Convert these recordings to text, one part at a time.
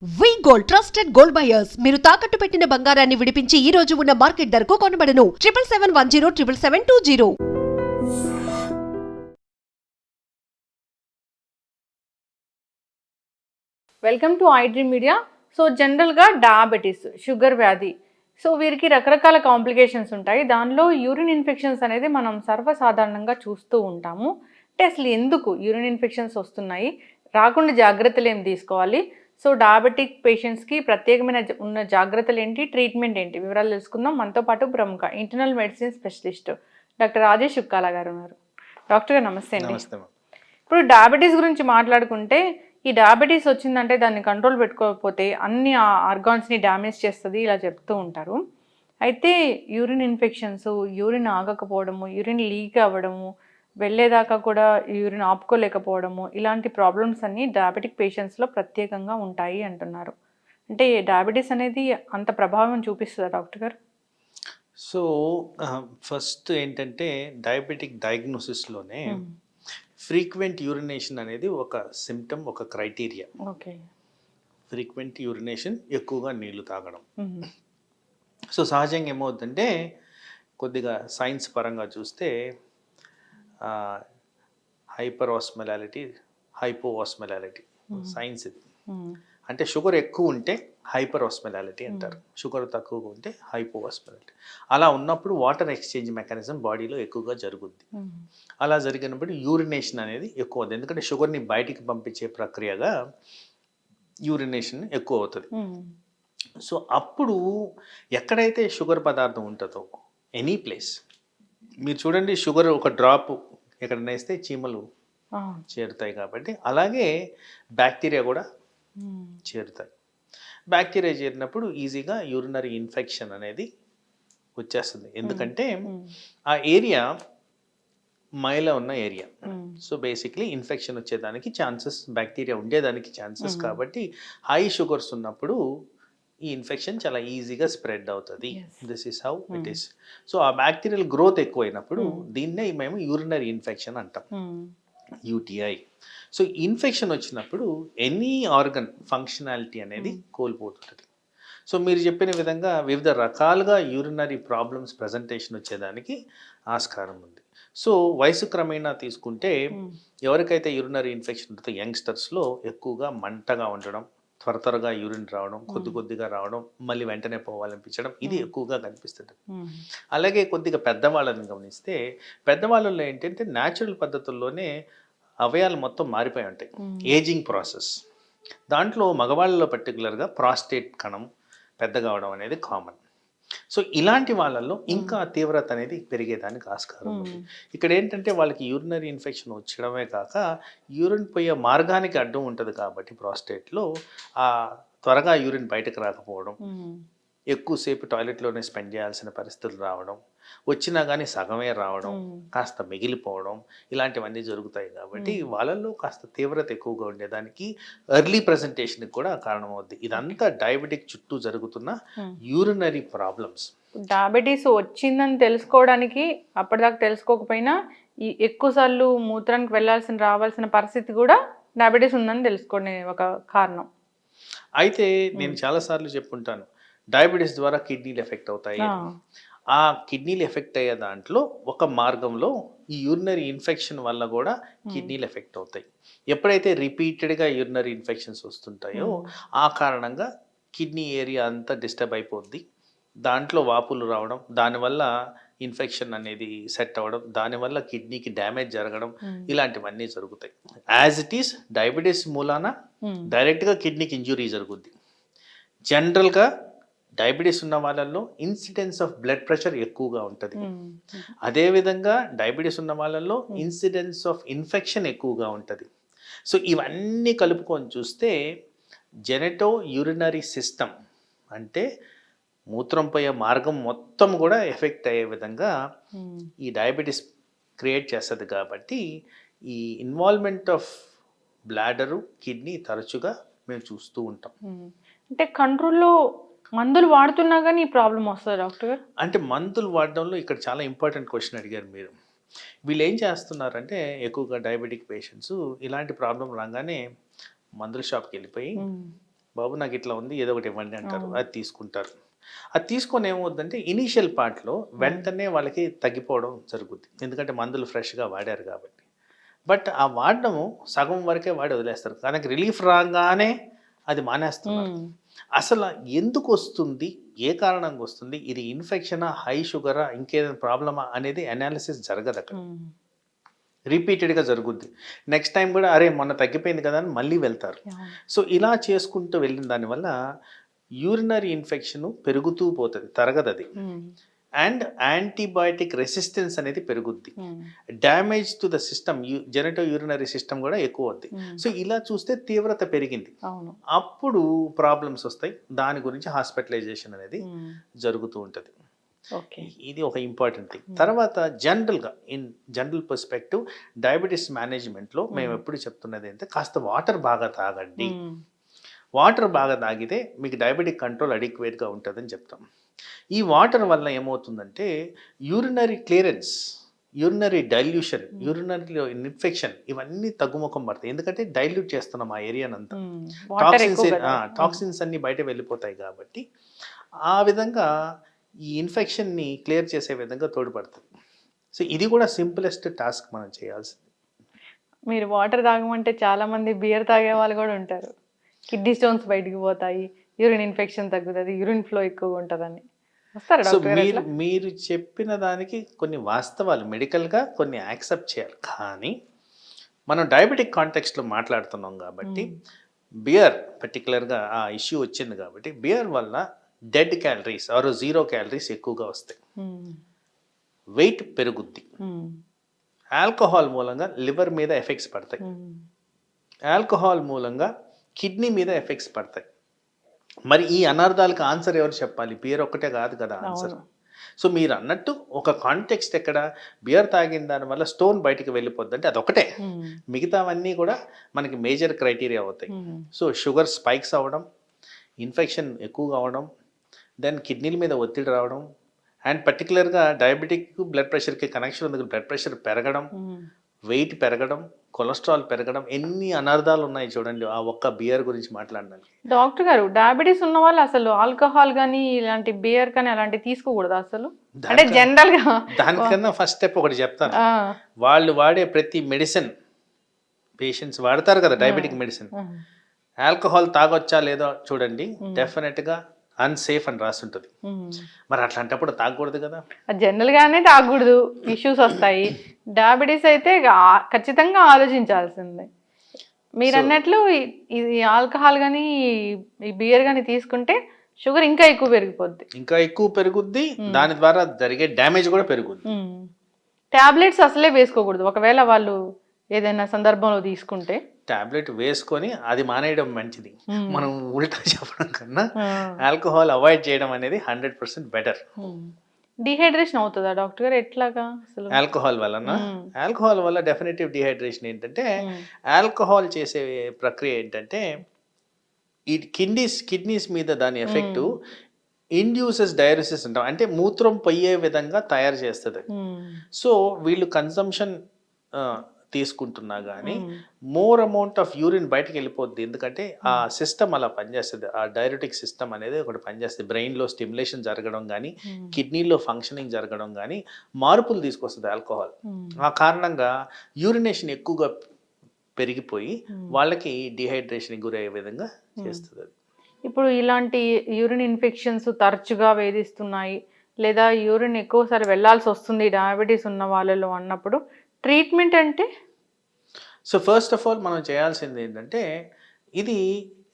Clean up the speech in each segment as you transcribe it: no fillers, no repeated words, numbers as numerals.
వి gold trusted gold buyers మీరు తాకట్టు పెట్టిన బంగారాన్ని విడిపించి ఈ రోజు ఉన్న మార్కెట్ ధరకు కొనబడను 7771077720. Welcome to iDream media. So జనరల్గా డయాబెటీస్, షుగర్ వ్యాధి, సో వీరికి రకరకాల కాంప్లికేషన్స్ ఉంటాయి. దానిలో యూరిన్ ఇన్ఫెక్షన్స్ అనేది మనం సర్వసాధారణంగా చూస్తూ ఉంటాము. అంటే అసలు ఎందుకు యూరిన్ ఇన్ఫెక్షన్స్ వస్తున్నాయి, రాకుండా జాగ్రత్తలు ఏం తీసుకోవాలి, సో డయాబెటిక్ పేషెంట్స్కి ప్రత్యేకమైన ఉన్న జాగ్రత్తలు ఏంటి, ట్రీట్మెంట్ ఏంటి, వివరాలు తెలుసుకుందాం. మనతో పాటు ప్రముఖ internal medicine specialist doctor Rajesh Chukkala గారు ఉన్నారు. డాక్టర్ గారు నమస్తే అండి. ఇప్పుడు డయాబెటీస్ గురించి మాట్లాడుకుంటే, ఈ డయాబెటీస్ వచ్చిందంటే దాన్ని కంట్రోల్ పెట్టుకోకపోతే అన్ని ఆర్గాన్స్ని డ్యామేజ్ చేస్తుంది ఇలా చెప్తూ ఉంటారు. అయితే యూరిన్ ఇన్ఫెక్షన్స్, యూరిన్ ఆగకపోవడము, యూరిన్ లీక్ అవ్వడము, వెళ్ళేదాకా కూడా యూరిన్ ఆపుకోలేకపోవడము, ఇలాంటి ప్రాబ్లమ్స్ అన్నీ డయాబెటిక్ పేషెంట్స్లో ప్రత్యేకంగా ఉంటాయి అంటున్నారు. అంటే డయాబెటీస్ అనేది అంత ప్రభావం చూపిస్తుందా డాక్టర్ గారు? సో ఫస్ట్ ఏంటంటే డయాబెటిక్ డయాగ్నోసిస్లోనే ఫ్రీక్వెంట్ యూరినేషన్ అనేది ఒక సిమ్టమ్, ఒక క్రైటీరియా. ఓకే. ఫ్రీక్వెంట్ యూరినేషన్, ఎక్కువగా నీళ్లు తాగడం. సో సహజంగా ఏమవుతుందంటే కొద్దిగా సైన్స్ పరంగా చూస్తే హైపర్ ఆస్మలాలిటీ, హైపో ఆస్మలాలిటీ సైన్స్ ఇది. అంటే షుగర్ ఎక్కువ ఉంటే హైపర్ ఆస్మలాలిటీ అంటారు, షుగర్ తక్కువగా ఉంటే హైపో ఆస్మలాలిటీ. అలా ఉన్నప్పుడు వాటర్ ఎక్స్చేంజ్ మెకానిజం బాడీలో ఎక్కువగా జరుగుద్ది. అలా జరిగినప్పుడు యూరినేషన్ అనేది ఎక్కువ అవుతుంది, ఎందుకంటే షుగర్ని బయటికి పంపించే ప్రక్రియగా యూరినేషన్ ఎక్కువ అవుతుంది. సో అప్పుడు ఎక్కడైతే షుగర్ పదార్థం ఉంటుందో, ఎనీ ప్లేస్ మీరు చూడండి, షుగర్ ఒక డ్రాప్ ఎక్కడ వేస్తే చీమలు చేరుతాయి కాబట్టి, అలాగే బ్యాక్టీరియా కూడా చేరుతాయి. బ్యాక్టీరియా చేరినప్పుడు ఈజీగా యూరినరీ ఇన్ఫెక్షన్ అనేది వచ్చేస్తుంది, ఎందుకంటే ఆ ఏరియా మైల ఉన్న ఏరియా. సో బేసిక్లీ ఇన్ఫెక్షన్ వచ్చేదానికి ఛాన్సెస్, బ్యాక్టీరియా ఉండేదానికి ఛాన్సెస్, కాబట్టి హై షుగర్స్ ఉన్నప్పుడు ఈ ఇన్ఫెక్షన్ చాలా ఈజీగా స్ప్రెడ్ అవుతుంది. This is how it is. So ఆ బ్యాక్టీరియల్ గ్రోత్ ఎక్కువైనప్పుడు దీన్నే మేము యూరినరీ ఇన్ఫెక్షన్ అంటాం, యూటీఐ. సో ఇన్ఫెక్షన్ వచ్చినప్పుడు ఎనీ ఆర్గన్ ఫంక్షనాలిటీ అనేది కోల్పోతుంది. సో మీరు చెప్పిన విధంగా వివిధ రకాలుగా యూరినరీ ప్రాబ్లమ్స్ ప్రజెంటేషన్ వచ్చేదానికి ఆస్కారం ఉంది. సో వయసు క్రమేణా తీసుకుంటే ఎవరికైతే యూరినరీ ఇన్ఫెక్షన్ ఉంటుందో యంగ్స్టర్స్లో ఎక్కువగా మంటగా ఉండడం, త్వరగా యూరిన్ రావడం, కొద్దిగా రావడం, మళ్ళీ వెంటనే పోవాలనిపించడం, ఇది ఎక్కువగా కనిపిస్తుంది. అలాగే కొద్దిగా పెద్దవాళ్ళని గమనిస్తే, పెద్దవాళ్ళలో ఏంటంటే న్యాచురల్ పద్ధతుల్లోనే అవయాలు మొత్తం మారిపోయి ఉంటాయి, ఏజింగ్ ప్రాసెస్. దాంట్లో మగవాళ్ళలో పర్టికులర్గా ప్రాస్టేట్ కణం పెద్దగా అవడం అనేది కామన్. సో ఇలాంటి వాళ్ళల్లో ఇంకా తీవ్రత అనేది పెరిగేదానికి ఆస్కారం ఉంది. ఇక్కడ ఏంటంటే వాళ్ళకి యూరినరీ ఇన్ఫెక్షన్ వచ్చడమే కాక యూరిన్ పోయే మార్గానికి అడ్డం ఉంటుంది కాబట్టి ప్రాస్టేట్లో త్వరగా యూరిన్ బయటకు రాకపోవడం, ఎక్కువసేపు టాయిలెట్లోనే స్పెండ్ చేయాల్సిన పరిస్థితులు రావడం, వచ్చినా కానీ సగమే రావడం, కాస్త మిగిలిపోవడం, ఇలాంటివన్నీ జరుగుతాయి. కాబట్టి వాళ్ళల్లో కాస్త తీవ్రత ఎక్కువగా ఉండేదానికి ఎర్లీ ప్రజెంటేషన్కి కూడా కారణమవుద్ది. ఇదంతా డయాబెటిక్ చుట్టూ జరుగుతున్న యూరినరీ ప్రాబ్లమ్స్. డయాబెటీస్ వచ్చిందని తెలుసుకోవడానికి అప్పటిదాకా తెలుసుకోకపోయినా ఈ ఎక్కువసార్లు మూత్రానికి రావాల్సిన పరిస్థితి కూడా డయాబెటీస్ ఉందని తెలుసుకునే ఒక కారణం. అయితే నేను చాలాసార్లు చెప్పుంటాను, డయాబెటీస్ ద్వారా కిడ్నీలు ఎఫెక్ట్ అవుతాయి. ఆ కిడ్నీలు ఎఫెక్ట్ అయ్యే దాంట్లో ఒక మార్గంలో ఈ యూరినరీ ఇన్ఫెక్షన్ వల్ల కూడా కిడ్నీలు ఎఫెక్ట్ అవుతాయి. ఎప్పుడైతే రిపీటెడ్గా యూరినరీ ఇన్ఫెక్షన్స్ వస్తుంటాయో ఆ కారణంగా కిడ్నీ ఏరియా అంతా డిస్టర్బ్ అయిపోద్ది, దాంట్లో వాపులు రావడం, దానివల్ల ఇన్ఫెక్షన్ అనేది సెట్ అవ్వడం, దానివల్ల కిడ్నీకి డ్యామేజ్ జరగడం, ఇలాంటివన్నీ జరుగుతాయి. యాజ్ ఇట్ ఈస్ డయాబెటీస్ మూలాన డైరెక్ట్గా కిడ్నీకి ఇంజురీ జరుగుద్ది. జనరల్గా డయాబెటీస్ ఉన్న వాళ్ళల్లో ఇన్సిడెన్స్ ఆఫ్ బ్లడ్ ప్రెషర్ ఎక్కువగా ఉంటుంది. అదేవిధంగా డయాబెటీస్ ఉన్న వాళ్ళల్లో ఇన్సిడెన్స్ ఆఫ్ ఇన్ఫెక్షన్ ఎక్కువగా ఉంటుంది. సో ఇవన్నీ కలుపుకొని చూస్తే జెనెటో యూరినరీ సిస్టమ్, అంటే మూత్రం పోయే మార్గం మొత్తం కూడా ఎఫెక్ట్ అయ్యే విధంగా ఈ డయాబెటీస్ క్రియేట్ చేస్తుంది. కాబట్టి ఈ ఇన్వాల్వ్మెంట్ ఆఫ్ బ్లాడరు, కిడ్నీ తరచుగా మేము చూస్తూ ఉంటాం. అంటే కంట్రోల్లో మందులు వాడుతున్నా కానీ ఈ ప్రాబ్లం వస్తుంది డాక్టర్ గారు? అంటే మందులు వాడడంలో ఇక్కడ చాలా ఇంపార్టెంట్ క్వశ్చన్ అడిగారు మీరు. వీళ్ళు ఏం చేస్తున్నారంటే ఎక్కువగా డయాబెటిక్ పేషెంట్స్ ఇలాంటి ప్రాబ్లం రాగానే మందుల షాప్కి వెళ్ళిపోయి బాబు నాకు ఇట్లా ఉంది ఏదో ఒకటి ఇవ్వండి అంటారు, అది తీసుకుంటారు. అది తీసుకొని ఏమవుతుందంటే ఇనీషియల్ పార్ట్లో వెంటనే వాళ్ళకి తగ్గిపోవడం జరుగుద్ది, ఎందుకంటే మందులు ఫ్రెష్గా వాడారు కాబట్టి. బట్ ఆ వాడడము సగం వరకే వాడి వదిలేస్తారు, దానికి రిలీఫ్ రాగానే అది మానేస్తున్నారు. అసలు ఎందుకు వస్తుంది, ఏ కారణంగా వస్తుంది, ఇది ఇన్ఫెక్షనా, హై షుగరా, ఇంకేదైనా ప్రాబ్లమా అనేది అనాలిసిస్ జరగదు అక్కడ. రిపీటెడ్గా జరుగుద్ది. నెక్స్ట్ టైం కూడా అరే మొన్న తగ్గిపోయింది కదా అని మళ్ళీ వెళ్తారు. సో ఇలా చేసుకుంటూ వెళ్ళిన దానివల్ల యూరినరీ ఇన్ఫెక్షన్ పెరుగుతూ పోతుంది, తరగదు అది. అండ్ యాంటీబయాటిక్ రెసిస్టెన్స్ అనేది పెరుగుద్ది. Damage to the system, genito urinary system కూడా ఎక్కువ అవుద్ది. సో ఇలా చూస్తే తీవ్రత పెరిగింది, అప్పుడు ప్రాబ్లమ్స్ వస్తాయి. దాని గురించి హాస్పిటలైజేషన్ అనేది జరుగుతూ ఉంటుంది. ఇది ఒక ఇంపార్టెంట్ థింగ్. తర్వాత జనరల్గా ఇన్ జనరల్ పర్స్పెక్టివ్ డయాబెటీస్ మేనేజ్మెంట్లో మేము ఎప్పుడు చెప్తున్నది అంటే కాస్త వాటర్ బాగా తాగండి. వాటర్ బాగా తాగితే మీకు డయాబెటిక్ కంట్రోల్ అడిక్వేట్గా ఉంటుందని చెప్తాం. ఈ వాటర్ వల్ల ఏమవుతుందంటే urinary clearance, urinary dilution, urinary infection ఇవన్నీ తగ్గుముఖం పడతాయి. ఎందుకంటే డైల్యూట్ చేస్తున్నాం ఆ ఏరియానంతా, టాక్సిన్స్ అన్నీ బయట వెళ్ళిపోతాయి కాబట్టి ఆ విధంగా ఈ ఇన్ఫెక్షన్ని క్లియర్ చేసే విధంగా తోడ్పడుతుంది. సో ఇది కూడా సింపులెస్ట్ టాస్క్ మనం చేయాల్సింది. మీరు వాటర్ తాగమంటే చాలామంది బియర్ తాగే వాళ్ళు కూడా ఉంటారు, కిడ్నీ స్టోన్స్ బయటికి పోతాయి, యూరిన్ ఇన్ఫెక్షన్ తగ్గుతుంది, యూరిన్ ఫ్లో ఎక్కువగా ఉంటుందని వస్తారు. సో మీరు చెప్పిన దానికి కొన్ని వాస్తవాలు మెడికల్గా కొన్ని యాక్సెప్ట్ చేయాలి, కానీ మనం డయాబెటిక్ కాంటెక్స్ట్లో మాట్లాడుతున్నాం కాబట్టి బియర్ పర్టికులర్గా ఆ ఇష్యూ వచ్చింది కాబట్టి బియర్ వల్ల డెడ్ క్యాలరీస్ ఆర్ 0 క్యాలరీస్ ఎక్కువగా వస్తాయి, వెయిట్ పెరుగుద్ది, ఆల్కహాల్ మూలంగా లివర్ మీద ఎఫెక్ట్స్ పడతాయి, ఆల్కహాల్ మూలంగా కిడ్నీ మీద ఎఫెక్ట్స్ పడతాయి. మరి ఈ అనర్థాలకు ఆన్సర్ ఎవరు చెప్పాలి? బియర్ ఒక్కటే కాదు కదా ఆన్సర్. సో మీరు అన్నట్టు ఒక కాంటెక్స్ట్ ఎక్కడ బియర్ తాగిన దానివల్ల స్టోన్ బయటికి వెళ్ళిపోద్ది అంటే అదొకటే, మిగతావన్నీ కూడా మనకి మేజర్ క్రైటీరియా అవుతాయి. సో షుగర్ స్పైక్స్ అవ్వడం, ఇన్ఫెక్షన్ ఎక్కువగా అవడం, దెన్ కిడ్నీల మీద ఒత్తిడి రావడం, అండ్ పర్టికులర్గా డయాబెటిక్ బ్లడ్ ప్రెషర్కి కనెక్షన్ ఉంది, బ్లడ్ ప్రెషర్ పెరగడం, వెయిట్ పెరగడం, కొలెస్ట్రాల్ పెరగడం, ఎన్ని అనర్థాలు ఉన్నాయి చూడండి ఆ ఒక్క బియర్ గురించి మాట్లాడడానికి. డాక్టర్ గారు, డయాబెటీస్ ఉన్న వాళ్ళు అసలు ఆల్కహాల్ కానీ ఇలాంటి బియర్ కానీ అలాంటివి తీసుకోకూడదు అసలు? అంటే జనరల్ గా దానికన్నా ఫస్ట్ స్టెప్ ఒకటి చెప్తాను. వాళ్ళు వాడే ప్రతి మెడిసిన్, పేషెంట్స్ వాడతారు కదా డయాబెటిక్ మెడిసిన్, ఆల్కహాల్ తాగొచ్చా లేదో చూడండి, డెఫినెట్గా అన్సేఫ్ అని రాస్తుంటుంది. మరి అట్లాంటప్పుడు తాగకూడదు కదా, జనరల్ గానే తాగకూడదు, ఇష్యూస్ వస్తాయి. డయాబెటీస్ అయితే ఖచ్చితంగా ఆలోచించాల్సిందే. మీరు అన్నట్లు ఇది ఆల్కహాల్ కానీ ఈ బియర్ కానీ తీసుకుంటే షుగర్ ఇంకా ఎక్కువ పెరుగుద్ది, దాని ద్వారా జరిగే డ్యామేజ్ కూడా పెరుగుద్ది. టాబ్లెట్స్ అసలే వేసుకోకూడదు, ఒకవేళ వాళ్ళు ఏదైనా సందర్భంలో తీసుకుంటే టాబ్లెట్ వేసుకొని అది మానేయడం మంచిది. మనం ఉల్టా చెప్పడం కన్నా ఆల్కహాల్ అవాయిడ్ చేయడం అనేది 100% బెటర్. డిహైడ్రేషన్ అవుతుందా డాక్టర్ గారు ఎట్లాగా అసలు ఆల్కహాల్ వలన? ఆల్కహాల్ వల్ల డెఫినెటివ్ డిహైడ్రేషన్ ఏంటంటే, ఆల్కహాల్ చేసే ప్రక్రియ ఏంటంటే ఈ కిడ్నీస్ మీద దాని ఎఫెక్ట్ ఇండ్యూసెస్ డయాలిసిస్ అంటాం, అంటే మూత్రం పోయే విధంగా తయారు చేస్తుంది. సో వీళ్ళు కన్సంప్షన్ తీసుకుంటున్నా కానీ మోర్ అమౌంట్ ఆఫ్ యూరిన్ బయటకు వెళ్ళిపోద్ది, ఎందుకంటే ఆ సిస్టమ్ అలా పనిచేస్తుంది. ఆ డైరెటిక్ సిస్టమ్ అనేది ఒకటి పనిచేస్తుంది, బ్రెయిన్లో స్టిమ్యులేషన్ జరగడం కానీ కిడ్నీలో ఫంక్షనింగ్ జరగడం కానీ మార్పులు తీసుకొస్తుంది ఆల్కహాల్. ఆ కారణంగా యూరినేషన్ ఎక్కువగా పెరిగిపోయి వాళ్ళకి డిహైడ్రేషన్ గురయ్యే విధంగా చేస్తుంది. ఇప్పుడు ఇలాంటి యూరిన్ ఇన్ఫెక్షన్స్ తరచుగా వేధిస్తున్నాయి, లేదా యూరిన్ ఎక్కువసారి వెళ్లాల్సి వస్తుంది డయాబెటీస్ ఉన్న వాళ్ళలో అన్నప్పుడు ట్రీట్మెంట్ అంటే? సో ఫస్ట్ ఆఫ్ ఆల్ మనం చేయాల్సింది ఏంటంటే, ఇది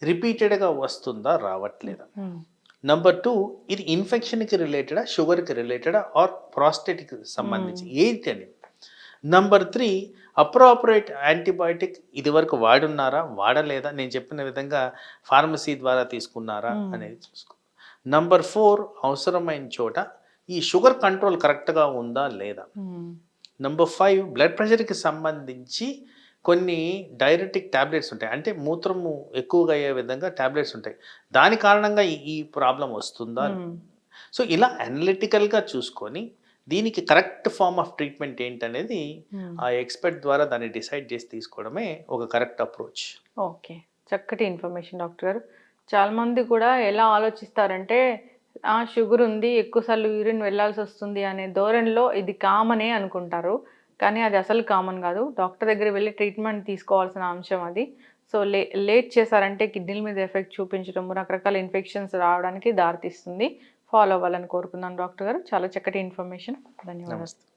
రిపీటెడ్గా వస్తుందా రావట్లేదా. నెంబర్ 2, ఇది ఇన్ఫెక్షన్కి రిలేటెడా, షుగర్కి రిలేటెడా, ఆర్ ప్రాస్టేట్కి సంబంధించి ఏంటి అని. నెంబర్ 3, అప్రోప్రియేట్ యాంటీబయాటిక్ ఇది వరకు వాడున్నారా, వాడలేదా, నేను చెప్పిన విధంగా ఫార్మసీ ద్వారా తీసుకున్నారా అనేది చూసుకో. నెంబర్ 4, అవసరమైన చోట ఈ షుగర్ కంట్రోల్ కరెక్ట్గా ఉందా లేదా. నెంబర్ 5, బ్లడ్ ప్రెషర్కి సంబంధించి కొన్ని డైరెటిక్ ట్యాబ్లెట్స్ ఉంటాయి, అంటే మూత్రము ఎక్కువగా అయ్యే విధంగా ట్యాబ్లెట్స్ ఉంటాయి, దాని కారణంగా ఈ ప్రాబ్లం వస్తుందా. సో ఇలా అనలిటికల్గా చూసుకొని దీనికి కరెక్ట్ ఫార్మ్ ఆఫ్ ట్రీట్మెంట్ ఏంటనేది ఆ ఎక్స్పర్ట్ ద్వారా దాన్ని డిసైడ్ చేసి తీసుకోవడమే ఒక కరెక్ట్ అప్రోచ్. ఓకే, చక్కటి ఇన్ఫర్మేషన్ డాక్టర్ గారు. చాలామంది కూడా ఎలా ఆలోచిస్తారంటే షుగర్ ఉంది, ఎక్కువసార్లు యూరిన్ వెళ్ళాల్సి వస్తుంది అనే ధోరణిలో ఇది కామనే అనుకుంటారు. కానీ అది అసలు కామన్ కాదు. డాక్టర్ దగ్గర వెళ్ళి ట్రీట్మెంట్ తీసుకోవాల్సిన అంశం అది. సో లేట్ చేశారంటే కిడ్నీల మీద ఎఫెక్ట్ చూపించడం, రకరకాల ఇన్ఫెక్షన్స్ రావడానికి దారితీస్తుంది. ఫాలో అవ్వాలని కోరుకున్నాను డాక్టర్ గారు. చాలా చక్కటి ఇన్ఫర్మేషన్. ధన్యవాదాలు. నమస్తే.